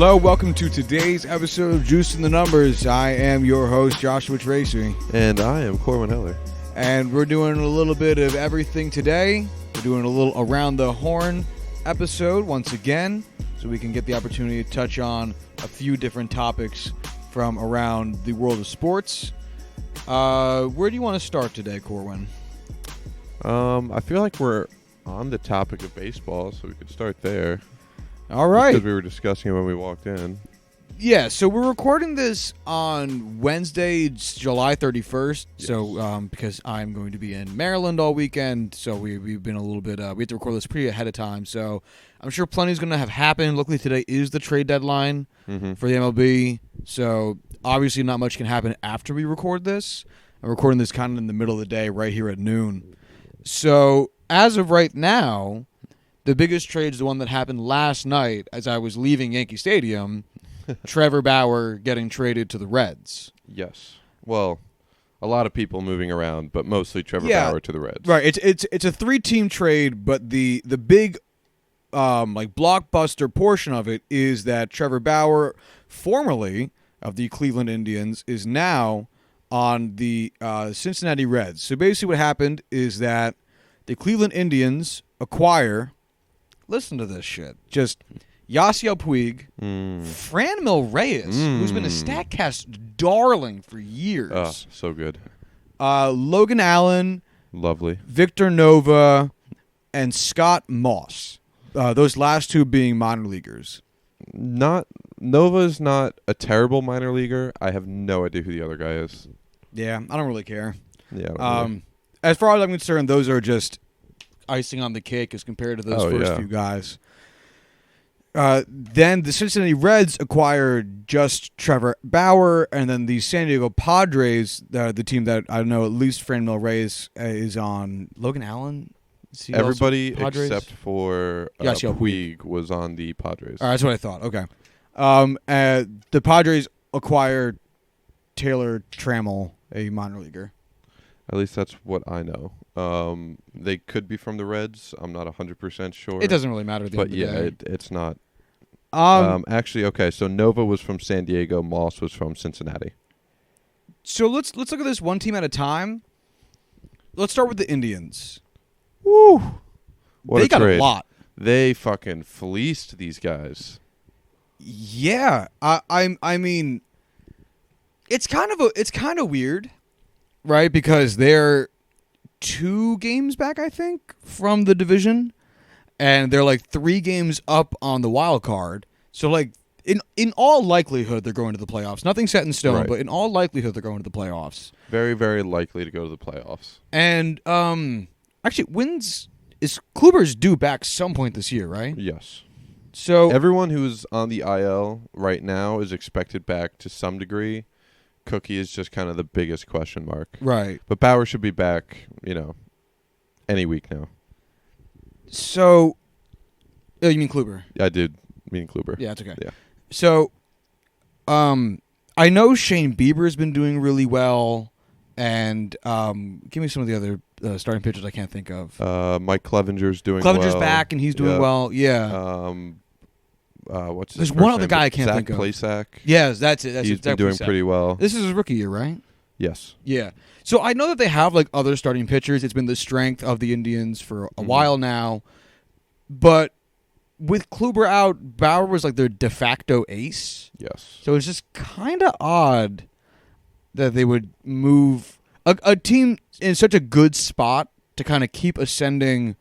Hello, welcome to today's episode of Juice in the Numbers. I am your host, Joshua Tracy. And I am Corwin Heller. And we're doing a little bit of everything today. We're doing a little Around the Horn episode once again, so we can get the opportunity to touch on a few different topics from around the world of sports. Where do you want to start today, Corwin? I feel like we're on the topic of baseball, so we could start there. All right. Because we were discussing it when we walked in. Yeah, so we're recording this on Wednesday, July 31st. Yes. So because I'm going to be in Maryland all weekend, so we've been a little bit, we have to record this pretty ahead of time. So I'm sure plenty's going to have happened. Luckily today is the trade deadline for the MLB. So obviously not much can happen after we record this. I'm recording this kind of in the middle of the day right here at noon. So as of right now, the biggest trade is the one that happened last night as I was leaving Yankee Stadium. Trevor Bauer getting traded to the Reds. Yes. Well, a lot of people moving around, but mostly Trevor Bauer to the Reds. Right. It's a 3-team trade, but the big blockbuster portion of it is that Trevor Bauer, formerly of the Cleveland Indians, is now on the Cincinnati Reds. So basically what happened is that the Cleveland Indians acquire, listen to this shit, just Yasiel Puig, Franmil Reyes, who's been a StatCast darling for years. Oh, so good. Logan Allen. Lovely. Victor Nova, and Scott Moss. Those last two being minor leaguers. Nova's not a terrible minor leaguer. I have no idea who the other guy is. Yeah, I don't really care. Yeah. As far as I'm concerned, those are just icing on the cake as compared to those first few guys. Then the Cincinnati Reds acquired just Trevor Bauer, and then the San Diego Padres, the team that I know at least Franmil Reyes is on. Logan Allen? Everybody except for Puig was on the Padres. All right, that's what I thought. Okay. The Padres acquired Taylor Trammell, a minor leaguer. At least that's what I know. They could be from the Reds. I'm not 100% sure. It doesn't really matter. But yeah, it's not. Actually, okay. So Nova was from San Diego. Moss was from Cincinnati. So let's look at this one team at a time. Let's start with the Indians. Woo! They got a lot. They fucking fleeced these guys. Yeah, I mean, it's kind of weird. Right, because they're 2 games back, I think, from the division, and they're like 3 games up on the wild card. So, like, in all likelihood, they're going to the playoffs. Nothing set in stone, but in all likelihood, they're going to the playoffs. Very, very likely to go to the playoffs. And actually, Kluber's due back some point this year, right? Yes. So everyone who's on the IL right now is expected back to some degree. Cookie is just kind of the biggest question mark. Right. But Bauer should be back, any week now. So, you mean Kluber? I did mean Kluber. Yeah, it's okay. Yeah. So, I know Shane Bieber's been doing really well, and give me some of the other starting pitchers I can't think of. Mike Clevenger's doing well. Clevenger's back, and he's doing well. Yeah. What's his There's first one other name? guy I can't Zach think of. Plesac. Yes, that's it. He's been doing pretty well. This is his rookie year, right? Yes. Yeah. So I know that they have like other starting pitchers. It's been the strength of the Indians for a while now. But with Kluber out, Bauer was like their de facto ace. Yes. So it's just kind of odd that they would move a team in such a good spot to kind of keep ascending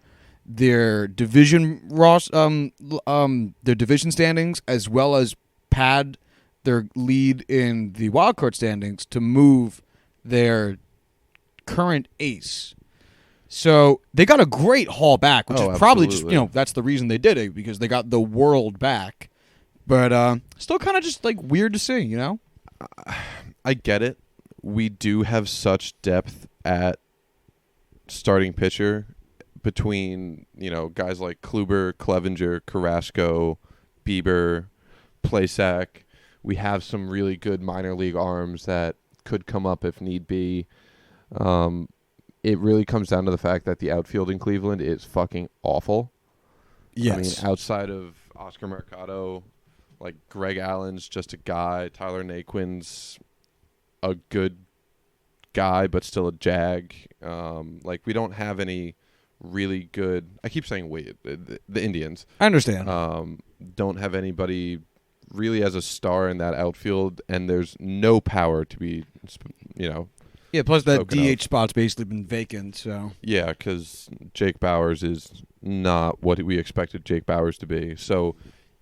their division their division standings, as well as pad their lead in the wild card standings to move their current ace. So they got a great haul back, which is probably just that's the reason they did it, because they got the world back. But still kind of just like weird to see, I get it. We do have such depth at starting pitcher between, guys like Kluber, Clevenger, Carrasco, Bieber, Plesac. We have some really good minor league arms that could come up if need be. It really comes down to the fact that the outfield in Cleveland is fucking awful. Yes. I mean, outside of Oscar Mercado, Like Greg Allen's just a guy. Tyler Naquin's a good guy, but still a jag. Like we don't have any really good. I keep saying the Indians. I understand. Don't have anybody really as a star in that outfield, and there's no power to be, Yeah, plus that spoken DH spot's basically been vacant, so. Yeah, because Jake Bowers is not what we expected Jake Bowers to be. So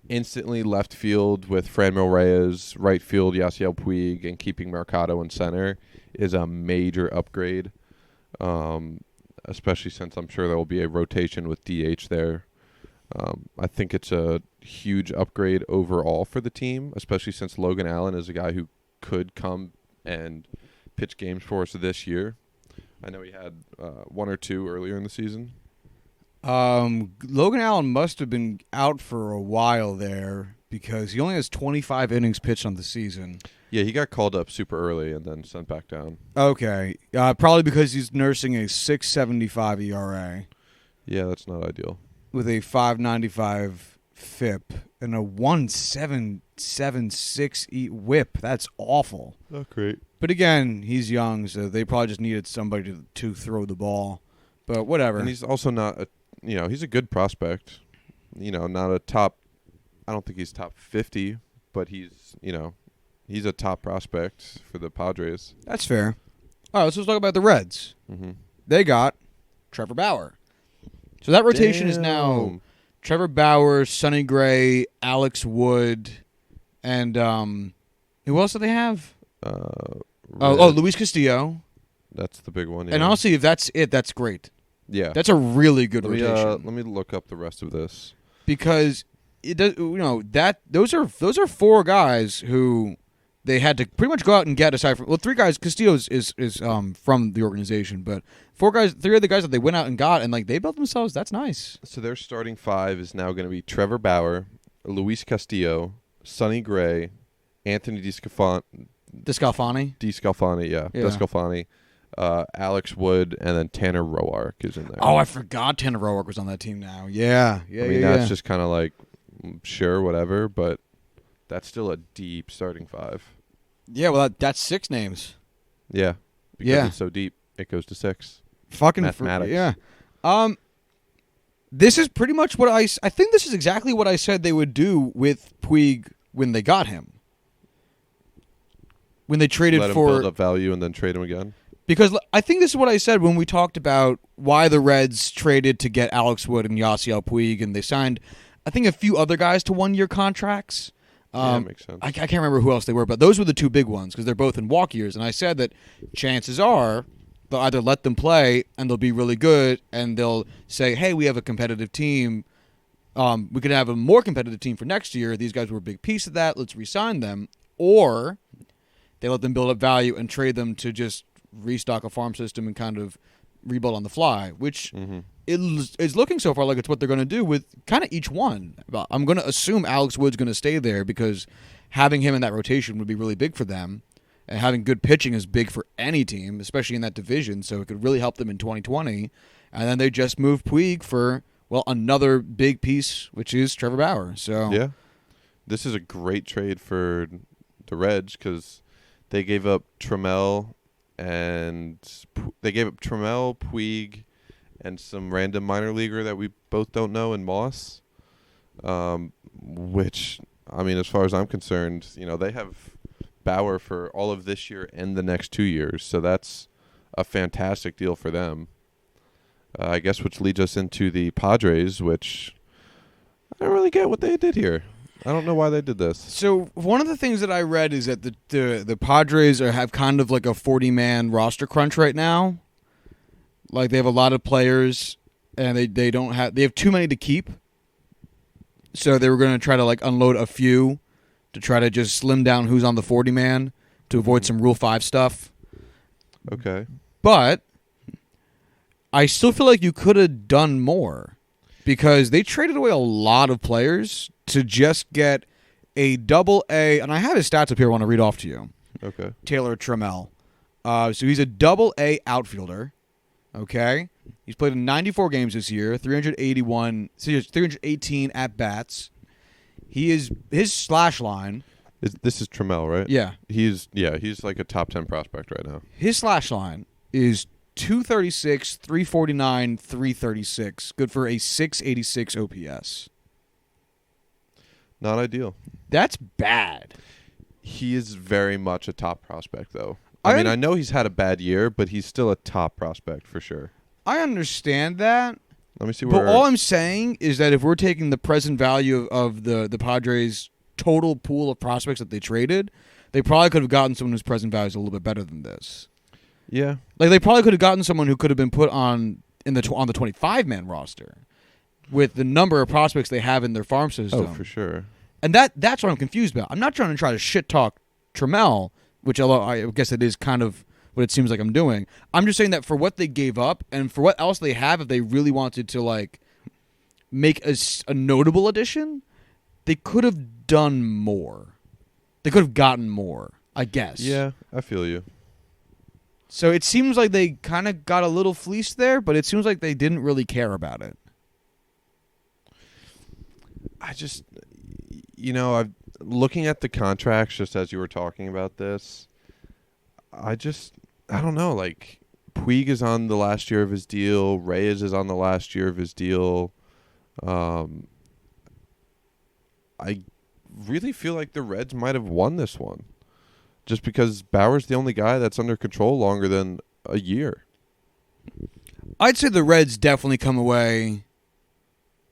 instantly left field with Franmil Reyes, right field Yasiel Puig, and keeping Mercado in center is a major upgrade, especially since I'm sure there will be a rotation with DH there. I think it's a huge upgrade overall for the team, especially since Logan Allen is a guy who could come and pitch games for us this year. I know he had 1 or 2 earlier in the season. Logan Allen must have been out for a while there because he only has 25 innings pitched on the season. Yeah, he got called up super early and then sent back down. Okay. Probably because he's nursing a 6.75 ERA. Yeah, that's not ideal. With a 5.95 FIP and a 1.776 whip. That's awful. Not great. But again, he's young, so they probably just needed somebody to throw the ball. But whatever. And he's also not he's a good prospect. Not a top. I don't think he's top 50, but he's a top prospect for the Padres. That's fair. All right, let's just talk about the Reds. Mm-hmm. They got Trevor Bauer. So that rotation is now Trevor Bauer, Sonny Gray, Alex Wood, and who else do they have? Luis Castillo. That's the big one. Yeah. And honestly, if that's it, that's great. Yeah, that's a really good rotation. Let me look up the rest of this because it does. Those are 4 guys who they had to pretty much go out and get aside from 3 guys. Castillo is from the organization, but 3 of the guys that they went out and got and they built themselves. That's nice. So their starting 5 is now going to be Trevor Bauer, Luis Castillo, Sonny Gray, Anthony DeScalfani, Alex Wood, and then Tanner Roark is in there. Oh, I forgot Tanner Roark was on that team now. Yeah. That's just kind of like, sure, whatever, but that's still a deep starting 5. Yeah, well, that's 6 names. Yeah, because it's so deep, it goes to 6. Fucking mathematics. Yeah. This is pretty much what I think this is exactly what I said they would do with Puig when they got him. When they traded Let him build up value and then trade him again. Because I think this is what I said when we talked about why the Reds traded to get Alex Wood and Yasiel Puig, and they signed, I think, a few other guys to 1-year contracts. Yeah, that makes sense. I can't remember who else they were, but those were the 2 big ones because they're both in walk years. And I said that chances are they'll either let them play and they'll be really good, and they'll say, hey, we have a competitive team. We could have a more competitive team for next year. These guys were a big piece of that. Let's re-sign them. Or they let them build up value and trade them to just restock a farm system and kind of rebuild on the fly, which is looking so far like it's what they're going to do with kind of each one. I'm going to assume Alex Wood's going to stay there because having him in that rotation would be really big for them, and having good pitching is big for any team, especially in that division, so it could really help them in 2020. And then they just moved Puig for, another big piece, which is Trevor Bauer. So yeah, this is a great trade for the Reds because they gave up Trammell, Puig, and some random minor leaguer that we both don't know in Moss. Which, as far as I'm concerned, they have Bauer for all of this year and the next 2 years, so that's a fantastic deal for them. I guess which leads us into the Padres, which I don't really get what they did here. I don't know why they did this. So one of the things that I read is that the Padres have kind of like a 40-man roster crunch right now. Like they have a lot of players, and they have too many to keep. So they were going to try to unload a few to try to just slim down who's on the 40-man to avoid some Rule 5 stuff. Okay. But I still feel like you could have done more because they traded away a lot of players to just get a Double-A, and I have his stats up here I want to read off to you. Okay. Taylor Trammell. So he's a Double-A outfielder, okay? He's played in 94 games this year, 318 at-bats. his slash line. This is Trammell, right? Yeah. He's like a top 10 prospect right now. His slash line is 236, 349, 336. Good for a 686 OPS. Not ideal. That's bad. He is very much a top prospect, though. I know he's had a bad year, but he's still a top prospect for sure. I understand that. Let me see where. But all I'm saying is that if we're taking the present value of the Padres' total pool of prospects that they traded, they probably could have gotten someone whose present value is a little bit better than this. Yeah. Like they probably could have gotten someone who could have been put on the 25-man roster with the number of prospects they have in their farm system. Oh, for sure. And that's what I'm confused about. I'm not trying to shit talk Trammell, which although I guess it is kind of what it seems like I'm doing. I'm just saying that for what they gave up and for what else they have, if they really wanted to like make a notable addition, they could have done more. They could have gotten more, I guess. Yeah, I feel you. So it seems like they kind of got a little fleeced there, but it seems like they didn't really care about it. I just, I'm looking at the contracts just as you were talking about this. I don't know. Like, Puig is on the last year of his deal. Reyes is on the last year of his deal. I really feel like the Reds might have won this one. Just because Bauer's the only guy that's under control longer than a year. I'd say the Reds definitely come away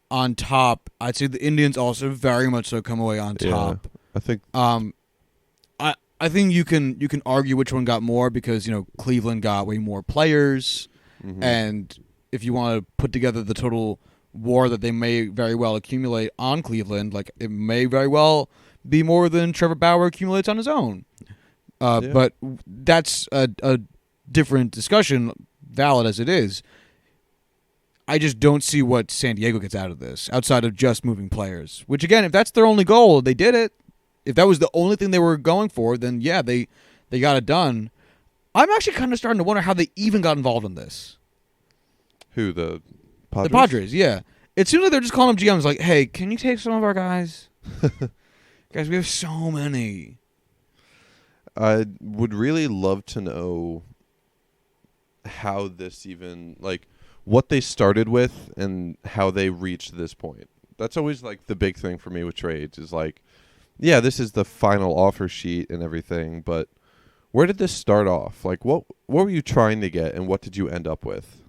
on top. I'd say the Indians also very much so come away on top. I think. I think you can argue which one got more because Cleveland got way more players, and if you want to put together the total WAR that they may very well accumulate on Cleveland, like it may very well be more than Trevor Bauer accumulates on his own. But that's a different discussion, valid as it is. I just don't see what San Diego gets out of this, outside of just moving players. Which, again, if that's their only goal, they did it. If that was the only thing they were going for, then, yeah, they got it done. I'm actually kind of starting to wonder how they even got involved in this. Who, the Padres? The Padres, yeah. It seems like they're just calling up GMs like, hey, can you take some of our guys? Guys, we have so many. I would really love to know how this even, like, what they started with and how they reached this point. That's always, like, the big thing for me with trades is, like, yeah, this is the final offer sheet and everything, but where did this start off? Like, what were you trying to get and what did you end up with?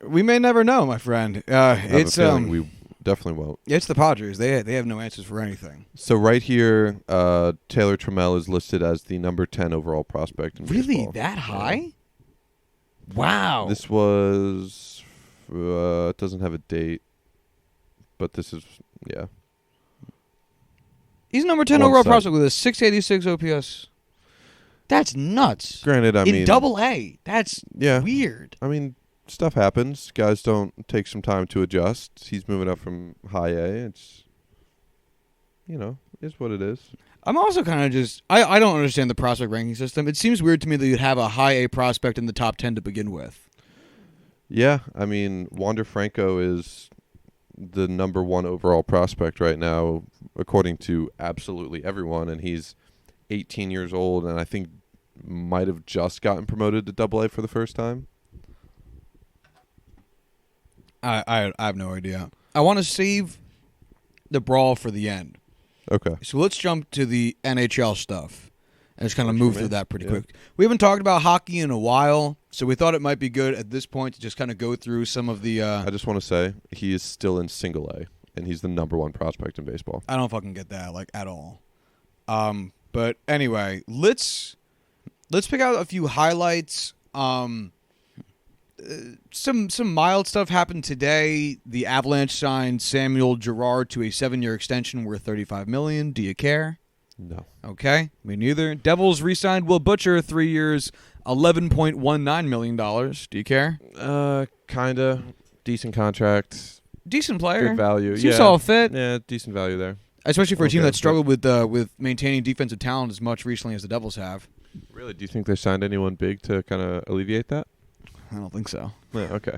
We may never know, my friend. It's we definitely won't. It's the Padres. They have no answers for anything. So right here, Taylor Trammell is listed as the number 10 overall prospect in baseball. Really? That high? Wow. This was it doesn't have a date, but this is He's number 10 overall prospect with a 686 OPS. That's nuts. Granted, I mean in Double-A. That's weird. I mean, stuff happens. Guys don't take some time to adjust. He's moving up from high A. It's, is what it is. I'm also kind of just, I don't understand the prospect ranking system. It seems weird to me that you'd have a high A prospect in the top 10 to begin with. Yeah, I mean, Wander Franco is the number 1 overall prospect right now, according to absolutely everyone, and he's 18 years old, and I think might have just gotten promoted to Double-A for the first time. I have no idea. I want to save the Brawl for the end. Okay. So let's jump to the NHL stuff and just kind of move through that pretty quick. We haven't talked about hockey in a while, so we thought it might be good at this point to just kind of go through some of the... I just want to say he is still in Single A, and he's the number 1 prospect in baseball. I don't fucking get that, like, at all. But anyway, let's pick out a few highlights. Some mild stuff happened today. The Avalanche signed Samuel Girard to a 7-year extension worth $35 million. Do you care? No. Okay, me neither. Devils re-signed Will Butcher, 3 years, $11.19 million. Do you care? Kinda. Decent contract. Decent player. Good value. Seems all fit. Yeah, decent value there. Especially for a team that struggled with maintaining defensive talent as much recently as the Devils have. Really? Do you think they signed anyone big to kind of alleviate that? I don't think so. Yeah, okay.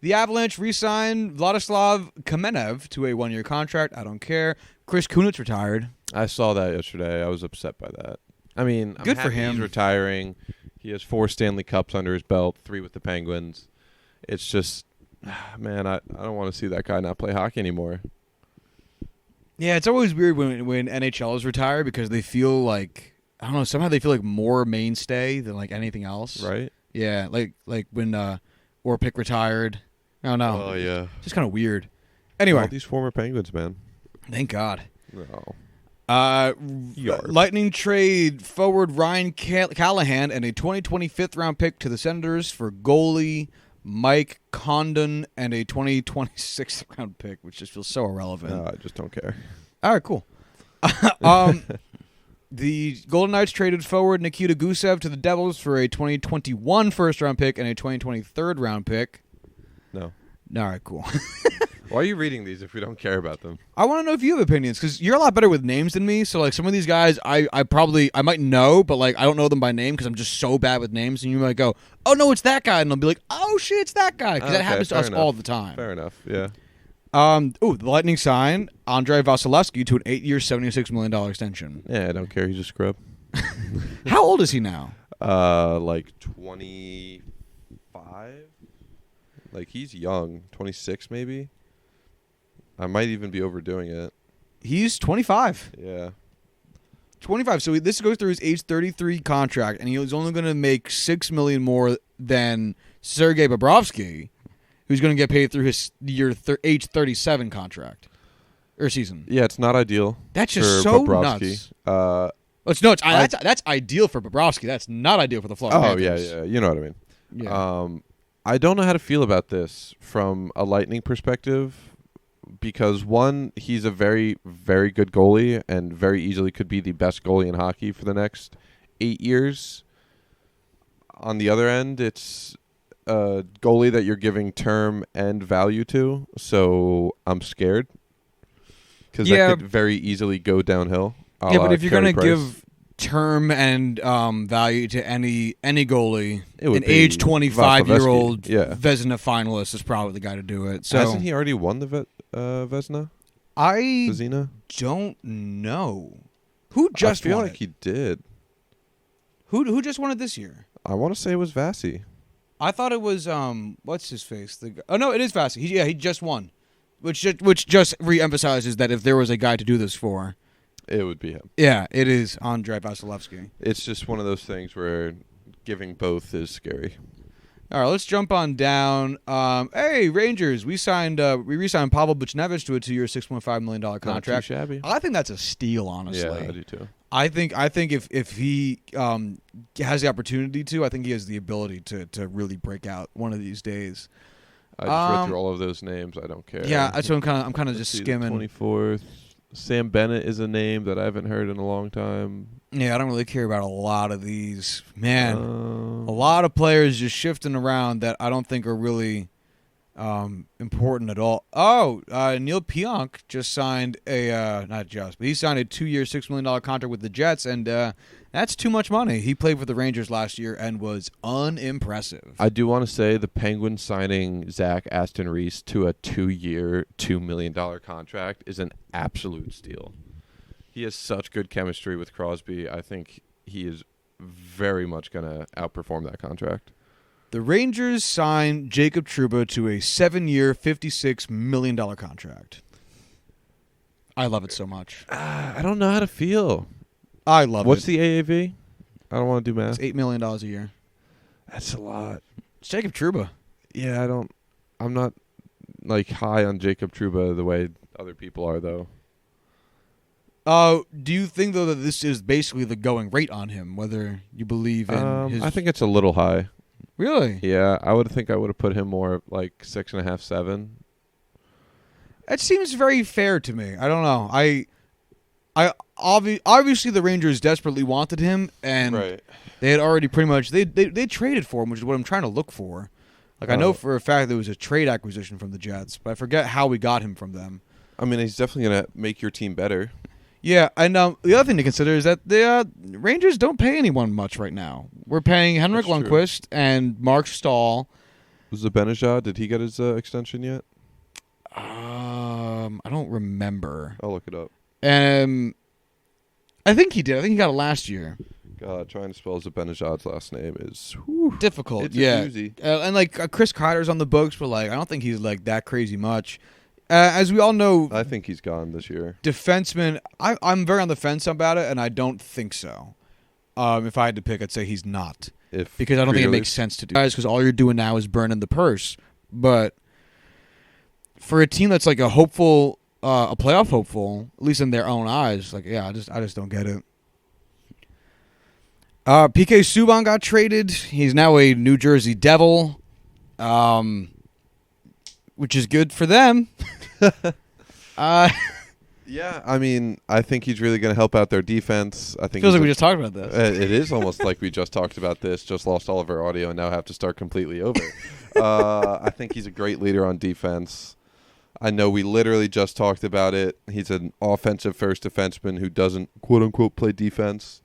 The The Avalanche re-signed Vladislav Kamenev to a 1-year contract. I don't care. Chris Kunitz retired. I saw that yesterday. I was upset by that. I mean, Good for him. He's retiring. He has 4 Stanley Cups under his belt, 3 with the Penguins. It's just, man, I don't want to see that guy not play hockey anymore. Yeah, it's always weird when NHLers retire because they feel like, I don't know, somehow they feel like more mainstay than like anything else. Right? Yeah, like when Orpik retired. I don't know. Oh, yeah. Just kind of weird. Anyway. All these former Penguins, man. Thank God. No. Lightning trade forward Ryan Callahan and a 2020 5th-round pick to the Senators for goalie Mike Condon and a 2020 6th-round pick, which just feels so irrelevant. No, I just don't care. All right, cool. The Golden Knights traded forward Nikita Gusev to the Devils for a 2021 first-round pick and a 2020 third-round pick. No. All right, cool. Why are you reading these if we don't care about them? I want to know if you have opinions, because you're a lot better with names than me. So, like, some of these guys, I might know, but, like, I don't know them by name because I'm just so bad with names. And you might go, oh, no, it's that guy. And I'll be like, oh, shit, it's that guy. Because that happens to us all the time. Fair enough, yeah. The Lightning signed Andrei Vasilevsky to an 8-year, $76 million extension. Yeah, I don't care. He's a scrub. How old is he now? Like 25? Like, he's young. 26, maybe? I might even be overdoing it. He's 25. Yeah. 25. So this goes through his age 33 contract, and he's only going to make $6 million more than Sergei Bobrovsky, who's going to get paid through his age 37 contract or season. Yeah, it's not ideal. That's just for so Bobrovsky. nuts. That's ideal for Bobrovsky. That's not ideal for the Florida Panthers. Yeah. You know what I mean. Yeah. I don't know how to feel about this from a Lightning perspective. Because, one, he's a very, very good goalie and very easily could be the best goalie in hockey for the next 8 years. On the other end, it's a goalie that you're giving term and value to, so I'm scared. Because that could very easily go downhill. Yeah, but if you're going to give term and value to any goalie, an age 25-year-old Vezina finalist is probably the guy to do it. So hasn't he already won the Vezina? Vezina? Don't know. Who just won it? I feel won like he did. Who just won it this year? I want to say it was Vasi. I thought it was what's his face? Oh no, it is Vasi. He just won, which just reemphasizes that if there was a guy to do this for, it would be him. Yeah, it is Andrei Vasilevsky. It's just one of those things where giving both is scary. All right, let's jump on down. Hey, Rangers, we re-signed Pavel Buchnevich to a 2-year, $6.5 million contract. Not too shabby. I think that's a steal, honestly. Yeah, I do too. I think if he has the opportunity to, I think he has the ability to really break out one of these days. I just read through all of those names. I don't care. Yeah, so I'm kind of just skimming. 24th. Sam Bennett is a name that I haven't heard in a long time. Yeah, I don't really care about a lot of these. Man, a lot of players just shifting around that I don't think are really important at all. Oh, Neil Pionk just signed but he signed a 2-year, $6 million contract with the Jets, and that's too much money. He played for the Rangers last year and was unimpressive. I do want to say the Penguins signing Zach Aston Reese to a 2-year, $2 million contract is an absolute steal. He has such good chemistry with Crosby. I think he is very much going to outperform that contract. The Rangers signed Jacob Trouba to a 7-year, $56 million contract. I love it so much. I don't know how to feel. I love What's it. the AAV? I don't want to do math. It's $8 million a year. That's a lot. It's Jacob Trouba. Yeah, I'm not like high on Jacob Trouba the way other people are, though. Do you think, though, that this is basically the going rate on him, whether you believe in his... I think it's a little high. Really? Yeah, I would have put him more like 6.5, 7. That seems very fair to me. I don't know. I obviously the Rangers desperately wanted him, and they had already pretty much they traded for him, which is what I'm trying to look for. Like I know for a fact there was a trade acquisition from the Jets, but I forget how we got him from them. I mean, he's definitely gonna make your team better. Yeah, and the other thing to consider is that the Rangers don't pay anyone much right now. We're paying Henrik Lundqvist and Mark Stahl. Zibanejad, did he get his extension yet? I don't remember. I'll look it up. I think he did. I think he got it last year. God, trying to spell Zibanejad's last name is Difficult. It's yeah. a doozy. And like Chris Kreider's on the books, but like I don't think he's like that crazy much. As we all know, I think he's gone this year. Defenseman, I'm very on the fence about it, and I don't think so. If I had to pick, I'd say he's not. Because I don't think it makes sense to do guys, because all you're doing now is burning the purse. But for a team that's like a hopeful, a playoff hopeful, at least in their own eyes, like I just don't get it. PK Subban got traded. He's now a New Jersey Devil, which is good for them. Yeah, I mean, I think he's really going to help out their defense. I think feels like we just talked about this. It is almost like we just talked about this, just lost all of our audio, and now have to start completely over. I think he's a great leader on defense. I know we literally just talked about it. He's an offensive first defenseman who doesn't, quote-unquote, play defense.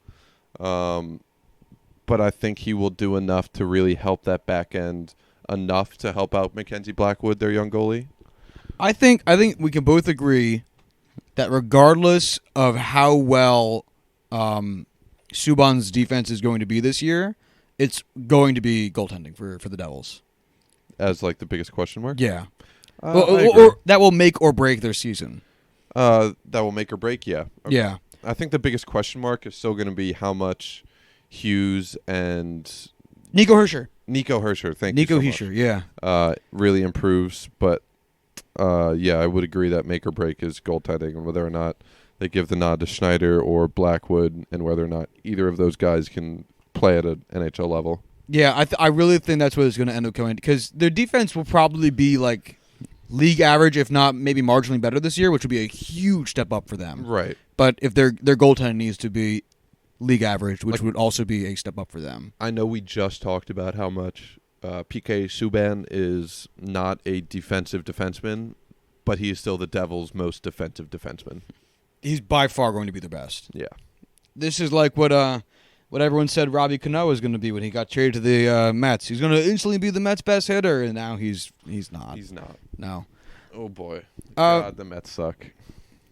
But I think he will do enough to really help that back end, enough to help out Mackenzie Blackwood, their young goalie. I think we can both agree that regardless of how well Subban's defense is going to be this year, it's going to be goaltending for the Devils. As like the biggest question mark? Yeah. Or that will make or break their season. That will make or break, yeah. Okay. Yeah. I think the biggest question mark is still going to be how much Hughes and Nico Hischier, thank you so much. Yeah. Really improves, but yeah, I would agree that make or break is goaltending, and whether or not they give the nod to Schneider or Blackwood, and whether or not either of those guys can play at an NHL level. Yeah, I really think that's what it's going to end up coming, because their defense will probably be like league average, if not maybe marginally better this year, which would be a huge step up for them. Right. But if their goaltending needs to be league average, which would also be a step up for them. I know we just talked about how much PK Subban is not a defensive defenseman, but he is still the Devils' most defensive defenseman. He's by far going to be the best. Yeah. This is like what everyone said Robbie Cano was going to be when he got traded to the Mets. He's going to instantly be the Mets' best hitter, and now he's not. He's not. No. Oh, boy. God, the Mets suck.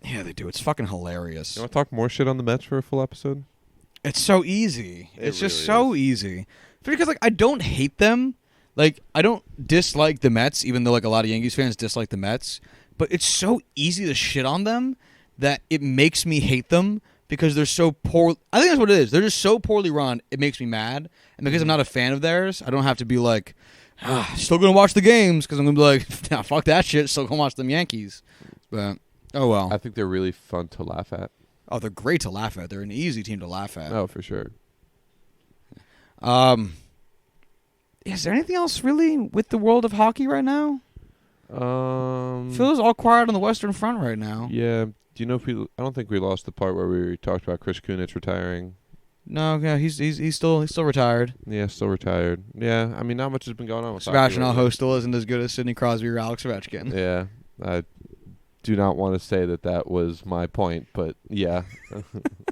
Yeah, they do. It's fucking hilarious. You want to talk more shit on the Mets for a full episode? It's so easy. It's just really so is. easy. Because, like, I don't hate them. Like, I don't dislike the Mets, even though, like, a lot of Yankees fans dislike the Mets. But it's so easy to shit on them that it makes me hate them because they're so poor. I think that's what it is. They're just so poorly run, it makes me mad. And because I'm not a fan of theirs, I don't have to be like, still going to watch the games, because I'm going to be like, nah, fuck that shit, still going to watch them Yankees. But, oh well. I think they're really fun to laugh at. Oh, they're great to laugh at. They're an easy team to laugh at. Oh, for sure. Is there anything else really with the world of hockey right now? Feels all quiet on the Western Front right now. Yeah. Do you know if I don't think we lost the part where we talked about Chris Kunitz retiring. No, yeah, he's still retired. Yeah, still retired. Yeah, I mean, not much has been going on with Sebastian Aho still isn't as good as Sidney Crosby or Alex Ovechkin. Yeah, I do not want to say that was my point, but yeah,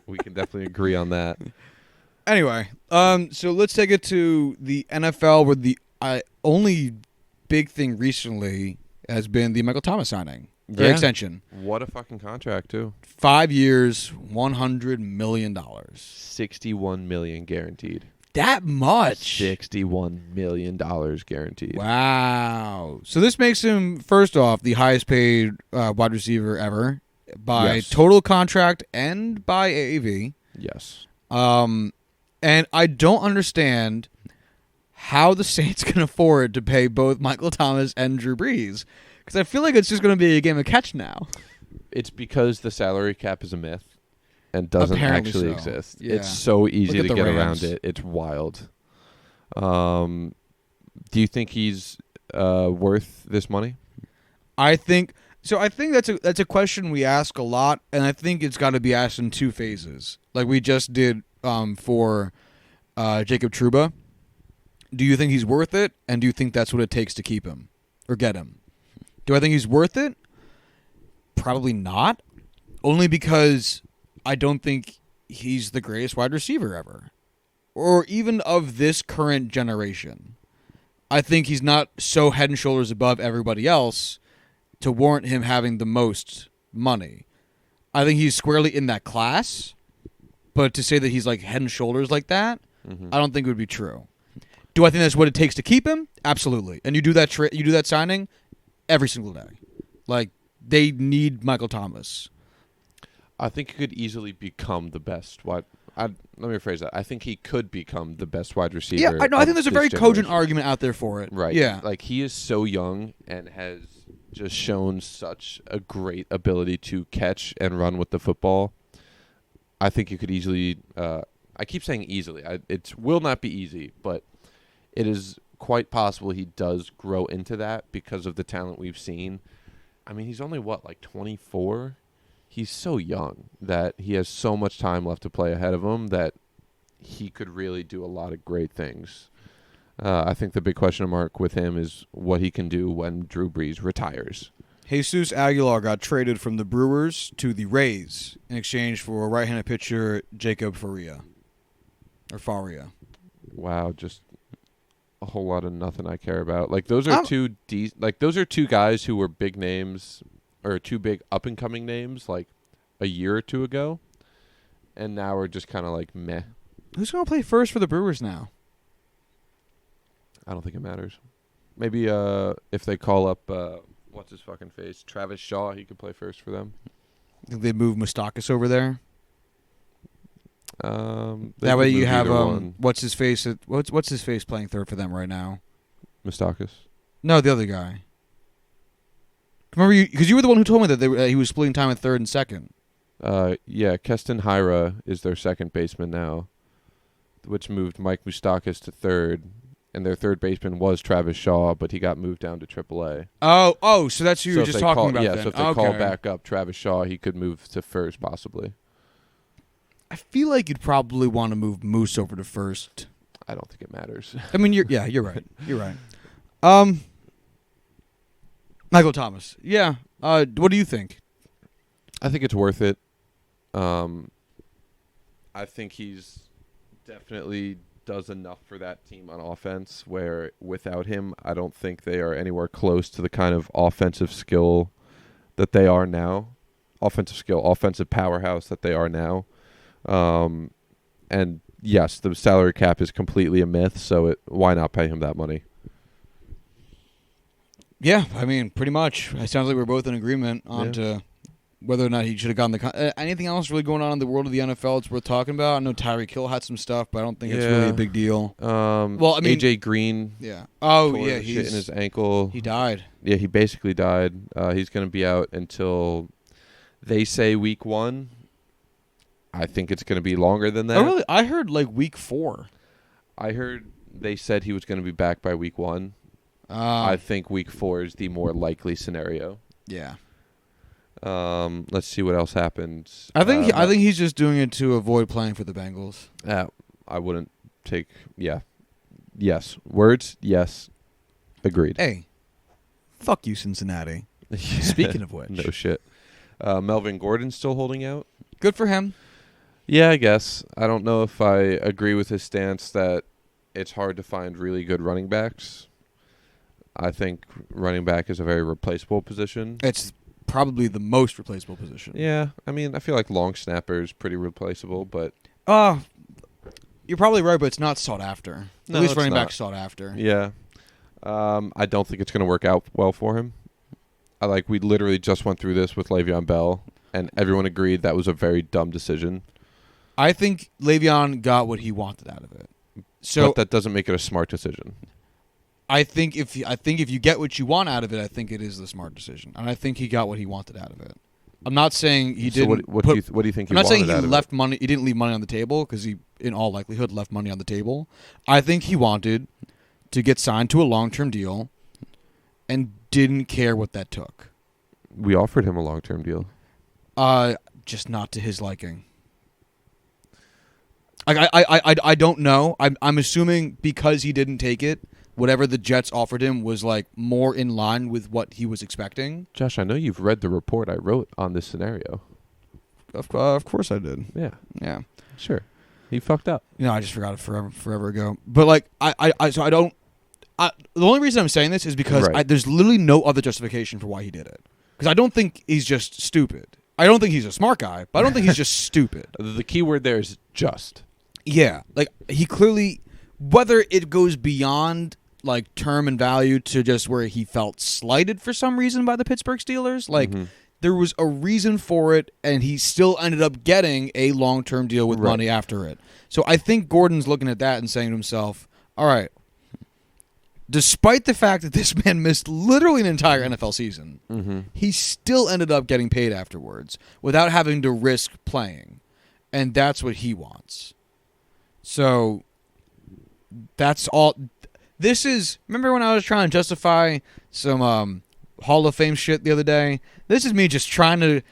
we can definitely agree on that. Anyway, so let's take it to the NFL, where the only big thing recently has been the Michael Thomas signing. Their extension. What a fucking contract, too. 5 years, $100 million. $61 million guaranteed. That much? $61 million guaranteed. Wow. So this makes him, first off, the highest paid wide receiver ever by total contract and by AAV. Yes. And I don't understand how the Saints can afford to pay both Michael Thomas and Drew Brees, because I feel like it's just going to be a game of catch now. It's because the salary cap is a myth and doesn't Apparently actually so. exist. Yeah. It's so easy to get Rams. around it. It's wild. Do you think he's worth this money? I think that's a question we ask a lot, and I think it's got to be asked in two phases, like we just did for Jacob Trouba. Do you think he's worth it, and do you think that's what it takes to keep him or get him? Do I think he's worth it? Probably not, only because I don't think he's the greatest wide receiver ever, or even of this current generation. I think he's not so head and shoulders above everybody else to warrant him having the most money. I think he's squarely in that class, but to say that he's like head and shoulders like that, I don't think it would be true. Do I think that's what it takes to keep him? Absolutely. And you do that you do that signing every single day. Like, they need Michael Thomas. I think he could easily become the best wide. Let me rephrase that. I think he could become the best wide receiver. Yeah, I think there's a very cogent argument out there for it. Right. Yeah. Like, he is so young and has just shown such a great ability to catch and run with the football. I think you could easily. I keep saying easily. It will not be easy, but it is quite possible he does grow into that because of the talent we've seen. I mean, he's only, like 24? He's so young that he has so much time left to play ahead of him that he could really do a lot of great things. I think the big question mark with him is what he can do when Drew Brees retires. Jesus Aguilar got traded from the Brewers to the Rays in exchange for right-handed pitcher Jacob Faria. Wow, just a whole lot of nothing I care about. Like, those are those are two guys who were big names, or two big up and coming names, like a year or two ago, and now we're just kind of like meh. Who's going to play first for the Brewers now? I don't think it matters. Maybe if they call up what's his fucking face, Travis Shaw, he could play first for them. Think they move Moustakas over there? That way you have what's his face playing third for them right now? Moustakas. No, the other guy. Remember, because you were the one who told me that he was splitting time at third and second. Yeah, Keston Hira is their second baseman now, which moved Mike Moustakas to third, and their third baseman was Travis Shaw, but he got moved down to AAA. Oh, so that's who you were just talking about. Yeah, then. so if they call back up Travis Shaw, he could move to first possibly. I feel like you'd probably want to move Moose over to first. I don't think it matters. I mean, you're right. You're right. Michael Thomas. Yeah. What do you think? I think it's worth it. I think he's definitely does enough for that team on offense where without him, I don't think they are anywhere close to the kind of offensive skill that they are now. Offensive powerhouse that they are now. And yes, the salary cap is completely a myth, so why not pay him that money? Yeah, I mean, pretty much. It sounds like we're both in agreement on to whether or not he should have gotten the anything else really going on in the world of the NFL it's worth talking about? I know Tyreek Hill had some stuff, but I don't think it's really a big deal. Well, I mean, AJ Green. Yeah. He's in his ankle. He died. Yeah, he basically died. He's going to be out until they say week 1. I think it's going to be longer than that. Oh, really? I heard like week 4. I heard they said he was going to be back by week 1. I think week 4 is the more likely scenario. Yeah. Let's see what else happens. I think he's just doing it to avoid playing for the Bengals. I wouldn't take. Yeah. Yes. Words. Yes. Agreed. Hey, fuck you, Cincinnati. Speaking of which, no shit. Melvin Gordon's still holding out. Good for him. Yeah, I guess. I don't know if I agree with his stance that it's hard to find really good running backs. I think running back is a very replaceable position. It's probably the most replaceable position. Yeah, I mean, I feel like long snapper is pretty replaceable, but you're probably right, but it's not sought after. No, At least it's running not. back's sought after. Yeah, I don't think it's going to work out well for him. We literally just went through this with Le'Veon Bell, and everyone agreed that was a very dumb decision. I think Le'Veon got what he wanted out of it. But that doesn't make it a smart decision. I think if you get what you want out of it, I think it is the smart decision, and I think he got what he wanted out of it. I'm not saying he didn't. So what do you think? I'm not saying he left money. He didn't leave money on the table because he, in all likelihood, left money on the table. I think he wanted to get signed to a long-term deal, and didn't care what that took. We offered him a long-term deal. Just not to his liking. I don't know. I'm assuming because he didn't take it, whatever the Jets offered him was more in line with what he was expecting. Josh, I know you've read the report I wrote on this scenario. Of course I did. Yeah. Sure. He fucked up. I just forgot it forever ago. But I don't. the only reason I'm saying this is because Right. there's literally no other justification for why he did it. Because I don't think he's just stupid. I don't think he's a smart guy, but I don't think he's just stupid. The key word there is just. Yeah, like he clearly, whether it goes beyond like term and value to just where he felt slighted for some reason by the Pittsburgh Steelers, like there was a reason for it, and he still ended up getting a long-term deal with money after it. So I think Gordon's looking at that and saying to himself, all right, despite the fact that this man missed literally an entire NFL season, he still ended up getting paid afterwards without having to risk playing. And that's what he wants. So that's all. This is, remember when I was trying to justify some Hall of Fame shit the other day? This is me just trying to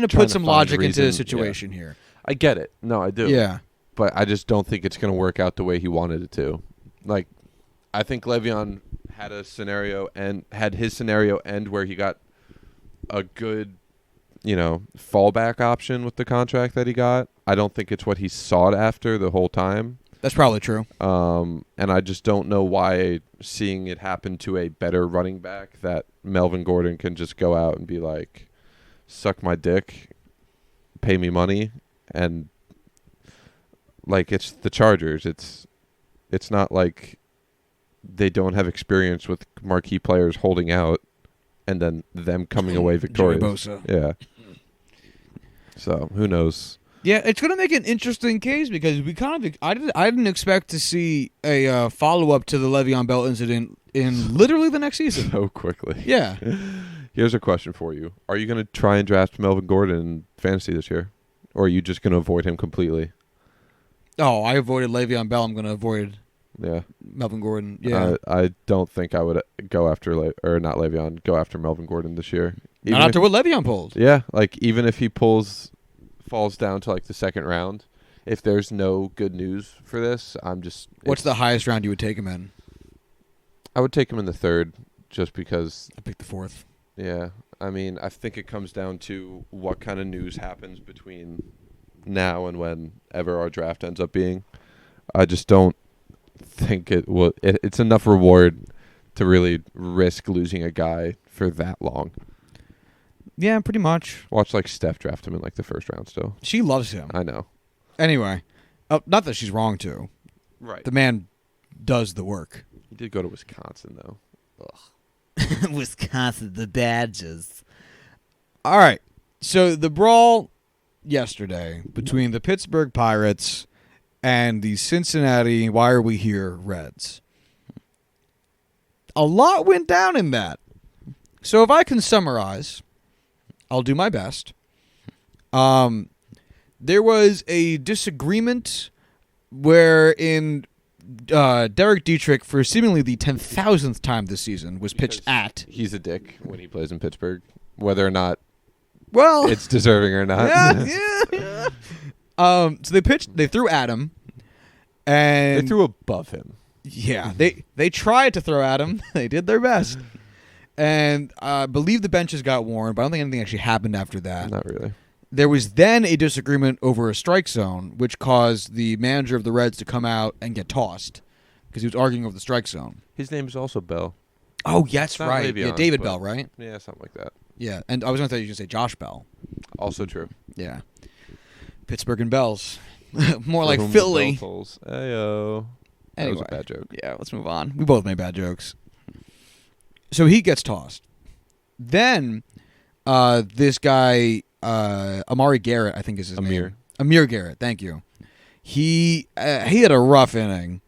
put some logic into the situation here. I get it. No, I do. Yeah. But I just don't think it's going to work out the way he wanted it to. Like, I think Le'Veon had his scenario end where he got a good, fallback option with the contract that he got. I don't think it's what he sought after the whole time. That's probably true. And I just don't know why seeing it happen to a better running back that Melvin Gordon can just go out and be like, suck my dick, pay me money, and like it's the Chargers. It's not like they don't have experience with marquee players holding out and then them coming away victorious. Yeah. So who knows? Yeah, it's going to make an interesting case because I didn't expect to see a follow-up to the Le'Veon Bell incident in literally the next season. So quickly. Yeah. Here's a question for you. Are you going to try and draft Melvin Gordon in fantasy this year? Or are you just going to avoid him completely? Oh, I avoided Le'Veon Bell. I'm going to avoid Melvin Gordon. Yeah. I don't think I would go after, not Le'Veon, go after Melvin Gordon this year. Not after what Le'Veon pulled. Yeah, like even if he falls down to like the second round, if there's no good news for this, What's the highest round you would take him in? I would take him in the third just because. I picked the fourth. Yeah. I mean, I think it comes down to what kind of news happens between now and whenever our draft ends up being. I just don't think it's enough reward to really risk losing a guy for that long. Yeah, pretty much. Watch like Steph draft him in like the first round still. She loves him. I know. Anyway, not that she's wrong to. Right. The man does the work. He did go to Wisconsin though. Ugh. Wisconsin, the badges. All right. So the brawl yesterday between the Pittsburgh Pirates and the Cincinnati, why are we here, Reds. A lot went down in that. So if I can summarize, I'll do my best. There was a disagreement wherein Derek Dietrich, for seemingly the 10,000th time this season, was pitched at. He's a dick when he plays in Pittsburgh, whether or not it's deserving or not. Yeah. So they threw at him, and they threw above him. Yeah, they tried to throw at him. They did their best. And I believe the benches got worn, but I don't think anything actually happened after that. Not really. There was then a disagreement over a strike zone, which caused the manager of the Reds to come out and get tossed because he was arguing over the strike zone. His name is also Bell. Oh, yes, right. Le'Veon, David Bell, right? Yeah, something like that. Yeah, and I was going to say you should say Josh Bell. Also true. Yeah. Pittsburgh and Bells. More like whom Philly. Ayo. That was a bad joke. Yeah, let's move on. We both made bad jokes. So he gets tossed. Then this guy, Amari Garrett, I think is his name. Amir Garrett, thank you. He had a rough inning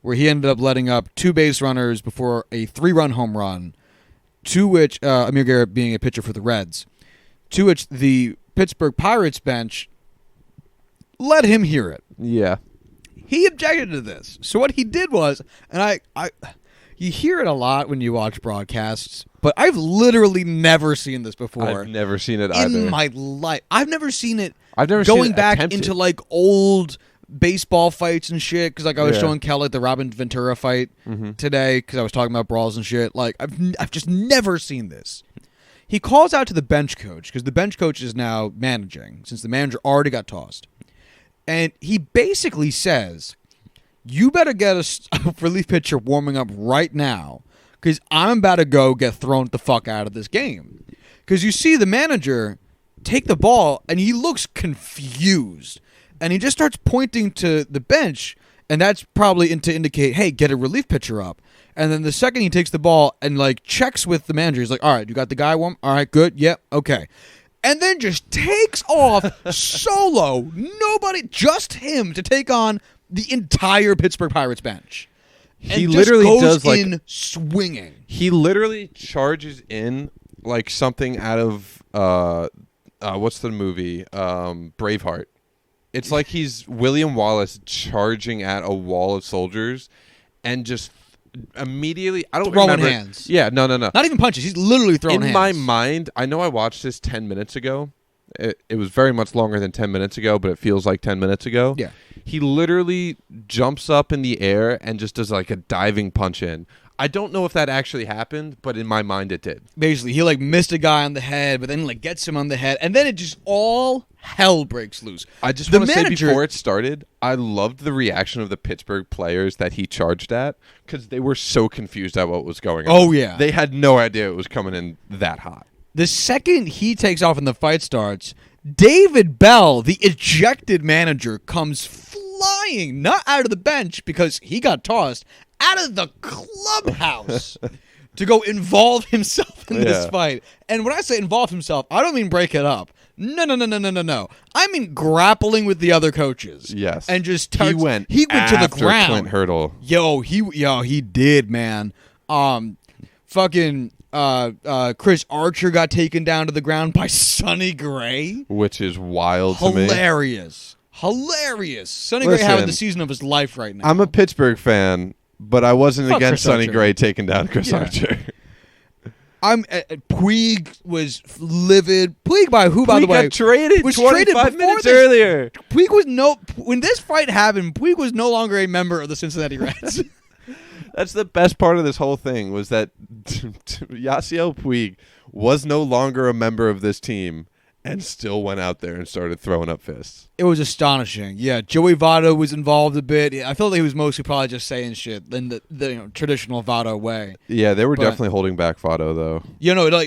where he ended up letting up 2 base runners before a 3-run home run, to which Amir Garrett being a pitcher for the Reds, to which the Pittsburgh Pirates bench let him hear it. Yeah. He objected to this. So what he did was, and you hear it a lot when you watch broadcasts, but I've literally never seen this before. I've never seen it either. In my life. I've never seen it going seen it back attempted. into like old baseball fights and shit, because like I was showing Kel like the Robin Ventura fight today because I was talking about brawls and shit. Like I've just never seen this. He calls out to the bench coach because the bench coach is now managing since the manager already got tossed. And he basically says, you better get a relief pitcher warming up right now, because I'm about to go get thrown the fuck out of this game. Because you see the manager take the ball, and he looks confused. And he just starts pointing to the bench, and that's probably to indicate, hey, get a relief pitcher up. And then the second he takes the ball and, like, checks with the manager, he's like, all right, you got the guy warm? All right, good, yep, okay. And then just takes off solo. Nobody, just him, to take on the entire Pittsburgh Pirates bench. He and literally just goes does, like, in swinging. He literally charges in like something out of what's the movie? Braveheart. It's like he's William Wallace charging at a wall of soldiers, and just immediately, I don't throwing remember. hands. Yeah, no. Not even punches. He's literally throwing hands. In my mind, I know I watched this 10 minutes ago. It was very much longer than 10 minutes ago, but it feels like 10 minutes ago. Yeah. He literally jumps up in the air and just does like a diving punch in. I don't know if that actually happened, but in my mind it did. Basically, he like missed a guy on the head, but then like gets him on the head, and then it just all hell breaks loose. I just want to say before it started, I loved the reaction of the Pittsburgh players that he charged at, because they were so confused at what was going on. Oh, yeah. They had no idea it was coming in that hot. The second he takes off and the fight starts, David Bell, the ejected manager, comes flying, not out of the bench because he got tossed, out of the clubhouse to go involve himself in this fight. And when I say involve himself, I don't mean break it up. No. I mean grappling with the other coaches. Yes. And just he went to the ground. Clint Hurdle. He did, man. Fucking Chris Archer got taken down to the ground by Sonny Gray, which is wild to me. Hilarious. Sonny Gray having the season of his life right now. I'm a Pittsburgh fan, but I wasn't against Chris Sonny Archer. Gray taking down Chris Archer. Puig was livid. Puig by who, by the way? Got traded was 25 minutes earlier. Puig was when this fight happened, Puig was no longer a member of the Cincinnati Reds. That's the best part of this whole thing, was that Yasiel Puig was no longer a member of this team and still went out there and started throwing up fists. It was astonishing. Yeah, Joey Votto was involved a bit. I felt like he was mostly probably just saying shit in the traditional Votto way. Yeah, they were definitely holding back Votto, though.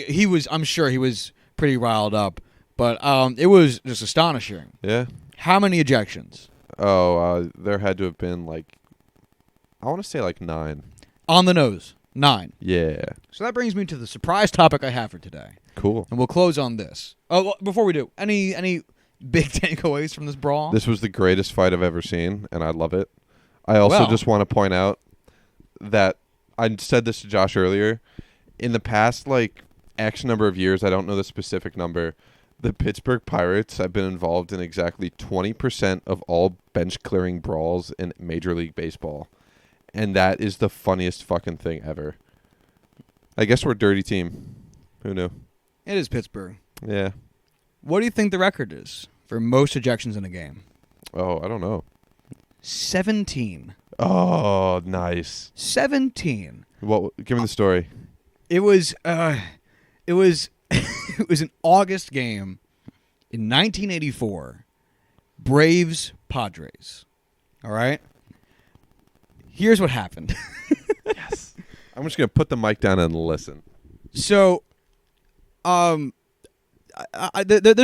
He was. I'm sure he was pretty riled up, but it was just astonishing. Yeah. How many ejections? Oh, there had to have been I want to say 9. On the nose, 9. Yeah. So that brings me to the surprise topic I have for today. Cool. And we'll close on this. Oh, well, before we do, any big takeaways from this brawl? This was the greatest fight I've ever seen, and I love it. I also just want to point out that I said this to Josh earlier. In the past, X number of years, I don't know the specific number, the Pittsburgh Pirates have been involved in exactly 20% of all bench-clearing brawls in Major League Baseball. And that is the funniest fucking thing ever. I guess we're a dirty team. Who knew? It is Pittsburgh. Yeah. What do you think the record is for most ejections in a game? Oh, I don't know. 17. Oh, nice. 17. Give me the story. It was it was an August game in 1984. Braves Padres. All right? Here's what happened. Yes. I'm just going to put the mic down and listen. So, there's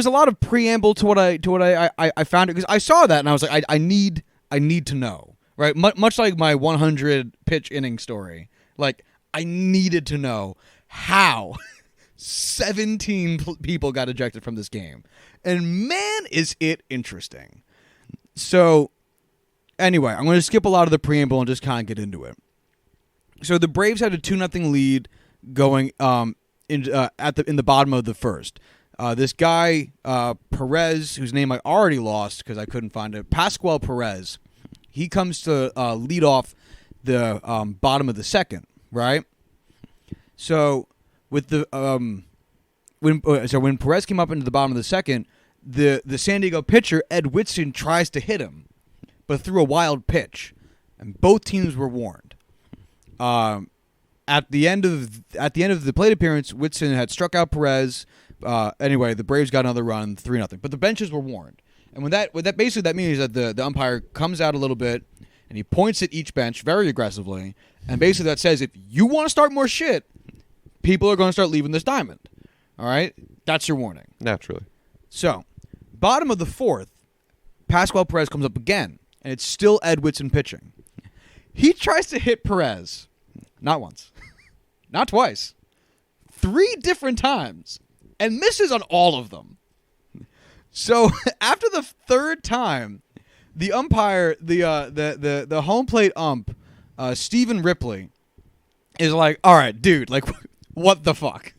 a lot of preamble to what I found, because I saw that and I was like, I need to know, right? Much like my 100 pitch inning story, I needed to know how 17 people got ejected from this game, and man, is it interesting. So, anyway, I'm going to skip a lot of the preamble and just kind of get into it. So the Braves had a 2-0 lead going in the bottom of the first. This guy, Perez, whose name I already lost because I couldn't find it, Pascual Perez, he comes to lead off the bottom of the second, right? So with the when Perez came up into the bottom of the second, the San Diego pitcher Ed Whitson tries to hit him, but threw a wild pitch, and both teams were warned. At the end of the plate appearance, Whitson had struck out Perez. Anyway, the Braves got another run, 3-0. But the benches were warned, and when that basically that means that the umpire comes out a little bit, and he points at each bench very aggressively, and basically that says if you want to start more shit, people are going to start leaving this diamond. All right? That's your warning. Naturally. So, bottom of the fourth, Pascual Perez comes up again, and it's still Ed Whitson pitching. He tries to hit Perez. Not once. Not twice. 3 different times. And misses on all of them. So, after the third time, the umpire, the home plate ump, Stephen Ripley, is like, all right, dude, like, what the fuck?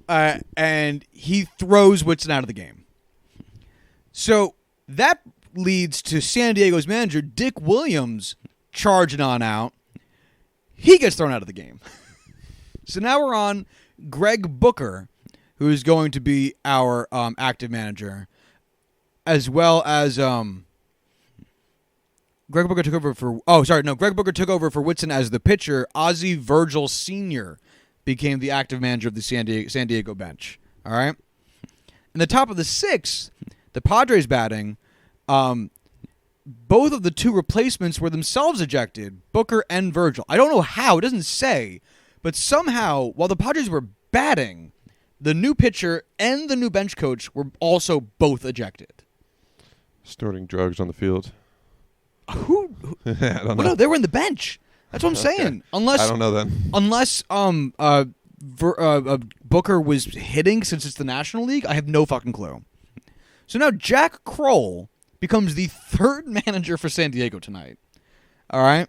And he throws Whitson out of the game. So that leads to San Diego's manager, Dick Williams, charging on out. He gets thrown out of the game. So now we're on Greg Booker, who is going to be our active manager, as well as Greg Booker took over for... Greg Booker took over for Whitson as the pitcher. Ozzie Virgil Sr. became the active manager of the San Diego bench. All right? In the top of the sixth, the Padres batting, both of the 2 replacements were themselves ejected, Booker and Virgil. I don't know how. It doesn't say. But somehow, while the Padres were batting, the new pitcher and the new bench coach were also both ejected. Snorting drugs on the field. Who? I don't know. Well, no, they were in the bench. That's what I'm saying. Unless I don't know then. Unless Booker was hitting since it's the National League, I have no fucking clue. So now Jack Kroll becomes the 3rd manager for San Diego tonight. All right?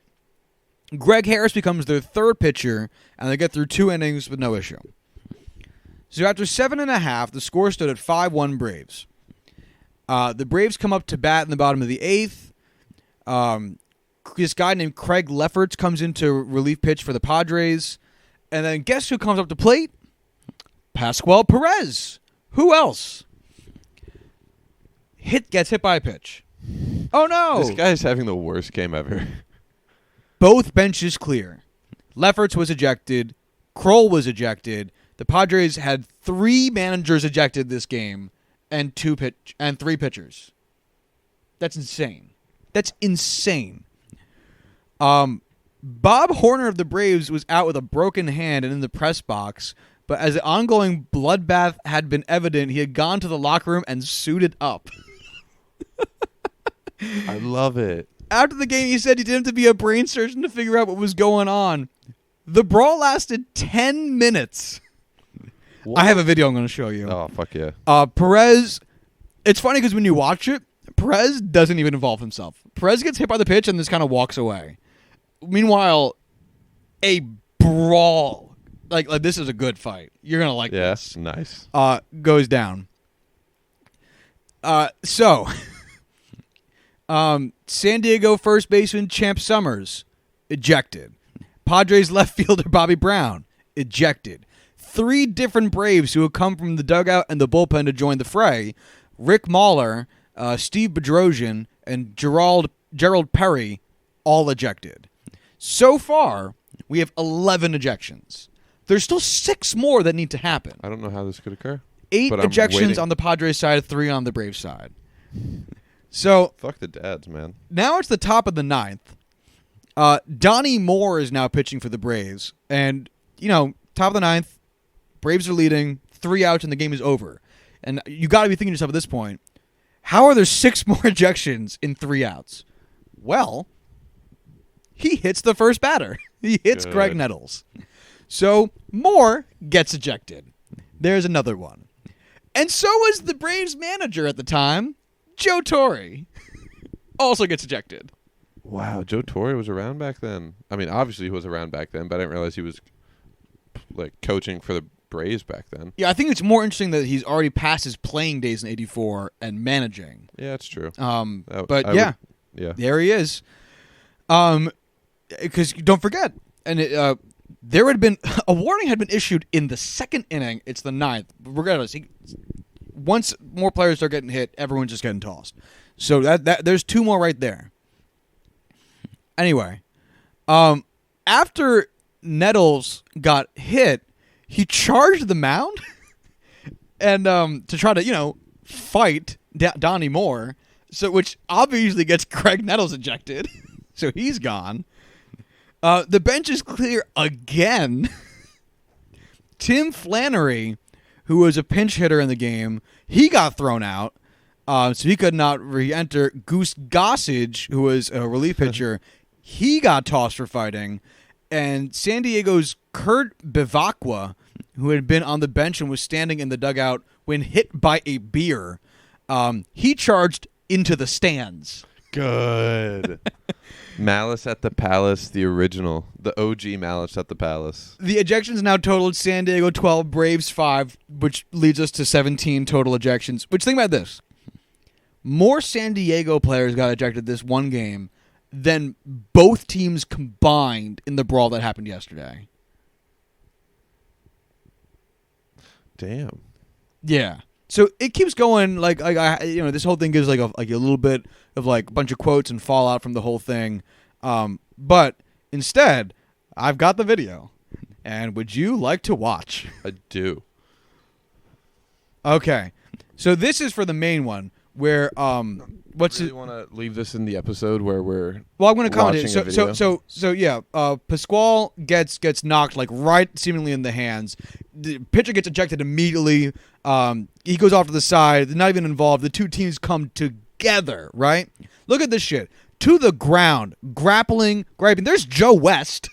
Greg Harris becomes their 3rd pitcher, and they get through 2 innings with no issue. So after 7.5, the score stood at 5-1 Braves. The Braves come up to bat in the bottom of the 8th. This guy named Craig Lefferts comes into relief pitch for the Padres. And then guess who comes up to plate? Pascual Perez. Who else? Gets hit by a pitch. Oh, no. This guy's having the worst game ever. Both benches clear. Lefferts was ejected. Kroll was ejected. The Padres had 3 managers ejected this game and 3 pitchers. That's insane. That's insane. Bob Horner of the Braves was out with a broken hand and in the press box, but as the ongoing bloodbath had been evident, he had gone to the locker room and suited up. I love it. After the game, he said he didn't have to be a brain surgeon to figure out what was going on. The brawl lasted 10 minutes. What? I have a video I'm going to show you. Oh, fuck yeah. Perez, it's funny because when you watch it, Perez doesn't even involve himself. Perez gets hit by the pitch and just kind of walks away. Meanwhile, a brawl, like this is a good fight. You're going to like this. Nice. Goes down. San Diego first baseman Champ Summers, ejected. Padres left fielder Bobby Brown, ejected. 3 different Braves who had come from the dugout and the bullpen to join the fray, Rick Mahler, Steve Bedrosian, and Gerald Perry, all ejected. So far, we have 11 ejections. There's still 6 more that need to happen. I don't know how this could occur. 8 ejections on the Padres side, 3 on the Braves side. So fuck the dads, man. Now it's the top of the 9th. Donnie Moore is now pitching for the Braves. And, top of the 9th, Braves are leading, 3 outs, and the game is over. And you got to be thinking to yourself at this point, how are there 6 more ejections in 3 outs? Well, he hits the first batter. He hits Good. Greg Nettles. So Moore gets ejected. There's another one. And so is the Braves manager at the time, Joe Torre. Also gets ejected. Wow, Joe Torre was around back then. I mean, obviously he was around back then, but I didn't realize he was coaching for the Braves back then. Yeah, I think it's more interesting that he's already past his playing days in '84 and managing. Yeah, that's true. Yeah, there he is. Because don't forget, and there had been a warning had been issued in the 2nd inning. It's the 9th. Regardless, once more players start getting hit, everyone's just getting tossed. So that there's 2 more right there. Anyway, after Nettles got hit, he charged the mound and to try to fight Donnie Moore, which obviously gets Craig Nettles ejected. So he's gone. The bench is clear again. Tim Flannery, who was a pinch hitter in the game, he got thrown out. So he could not re-enter. Goose Gossage, who was a relief pitcher, he got tossed for fighting. And San Diego's Kurt Bevacqua, who had been on the bench and was standing in the dugout when hit by a beer, he charged into the stands. Good. Malice at the Palace, the original. The OG Malice at the Palace. The ejections now totaled San Diego 12, Braves 5, which leads us to 17 total ejections. Which, think about this. More San Diego players got ejected this one game than both teams combined in the brawl that happened yesterday. Damn. Yeah. So it keeps going. Like this whole thing gives like a little bit of like a bunch of quotes and fallout from the whole thing. But instead, I've got the video. And would you like to watch? I do. Okay. So this is for the main one where what's really want to leave this in the episode where we're well, I'm going to comment it. watching a video? So yeah, Pasquale gets knocked like right seemingly in the hands. The pitcher gets ejected immediately. He goes off to the side. They're not even involved. The two teams come together, right? Look at this shit. To the ground, grappling. There's Joe West.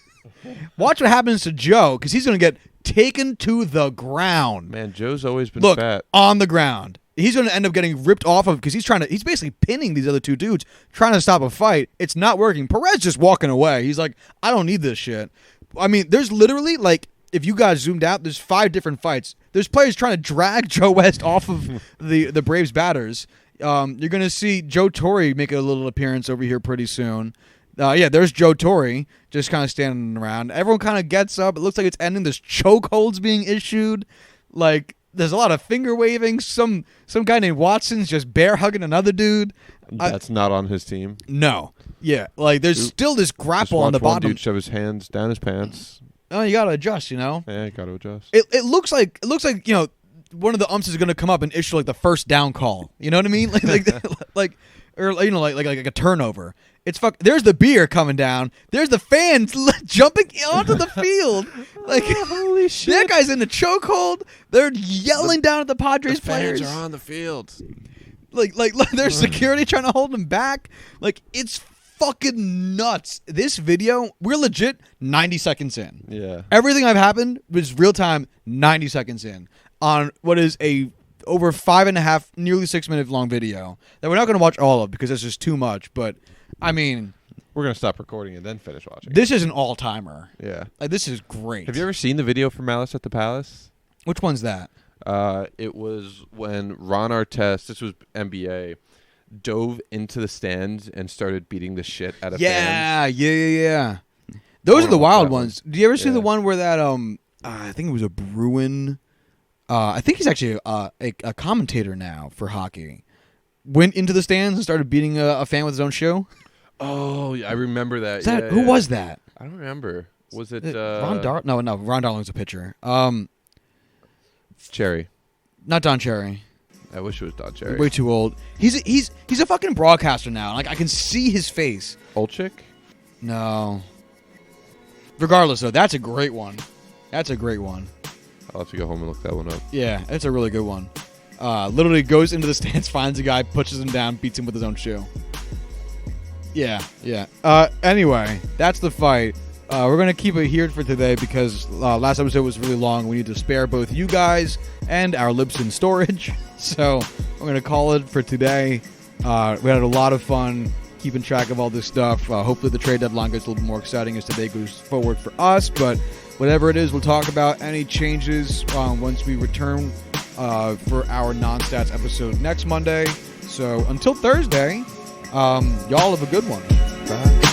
Watch what happens to Joe, because he's going to get taken to the ground. Man, Joe's always been Look, fat. on the ground. He's going to end up getting ripped off of because he's basically pinning these other two dudes, trying to stop a fight. It's not working. Perez just walking away. He's like, I don't need this shit. I mean, there's literally, like, if you guys zoomed out, there's 5 different fights. There's players trying to drag Joe West off of the Braves batters. You're going to see Joe Torre make a little appearance over here pretty soon. There's Joe Torre just kind of standing around. Everyone kind of gets up. It looks like it's ending. There's chokeholds being issued. Like, there's a lot of finger waving. Some guy named Watson's just bear hugging another dude. That's not on his team. No. Yeah, like there's still this grapple on the one bottom. Dude shove his hands down his pants. Oh, you gotta adjust, you know. Yeah, you gotta adjust. It looks like one of the umps is gonna come up and issue like the first down call. You know what I mean? Like a turnover. It's There's the beer coming down. There's the fans jumping onto the field. Like, holy shit! That guy's in a chokehold. They're yelling down at the Padres players. Fans are on the field. Like there's security trying to hold them back. Like, it's fucking nuts. This video, we're legit 90 seconds in. Yeah. Everything I've happened was real time 90 seconds in on what is a over 5.5, nearly 6 minute long video that we're not going to watch all of because it's just too much. But I mean, we're going to stop recording and then finish watching. This is an all timer. Yeah. Like, this is great. Have you ever seen the video from Malice at the Palace? Which one's that? It was when Ron Artest, this was NBA, dove into the stands and started beating the shit out of fans. Yeah. Those are the wild ones. Do you ever see the one where that I think it was a Bruin, I think he's actually a commentator now for hockey, went into the stands and started beating a fan with his own shoe? Oh, yeah, I remember that. Who was that? I don't remember. Was it Ron Darling? No, Ron Darling's a pitcher. Cherry. Not Don Cherry. I wish it was Don Cherry. Way too old. He's a fucking broadcaster now. Like, I can see his face. Old chick? No. Regardless, though, that's a great one. I'll have to go home and look that one up. Yeah, it's a really good one. Literally goes into the stands, finds a guy, pushes him down, beats him with his own shoe. Yeah. Anyway, that's the fight. We're going to keep it here for today because last episode was really long. We need to spare both you guys and our Libsyn storage. So we're going to call it for today. We had a lot of fun keeping track of all this stuff. Hopefully the trade deadline gets a little bit more exciting as today goes forward for us. But whatever it is, we'll talk about any changes once we return for our non-stats episode next Monday. So until Thursday, y'all have a good one. Bye.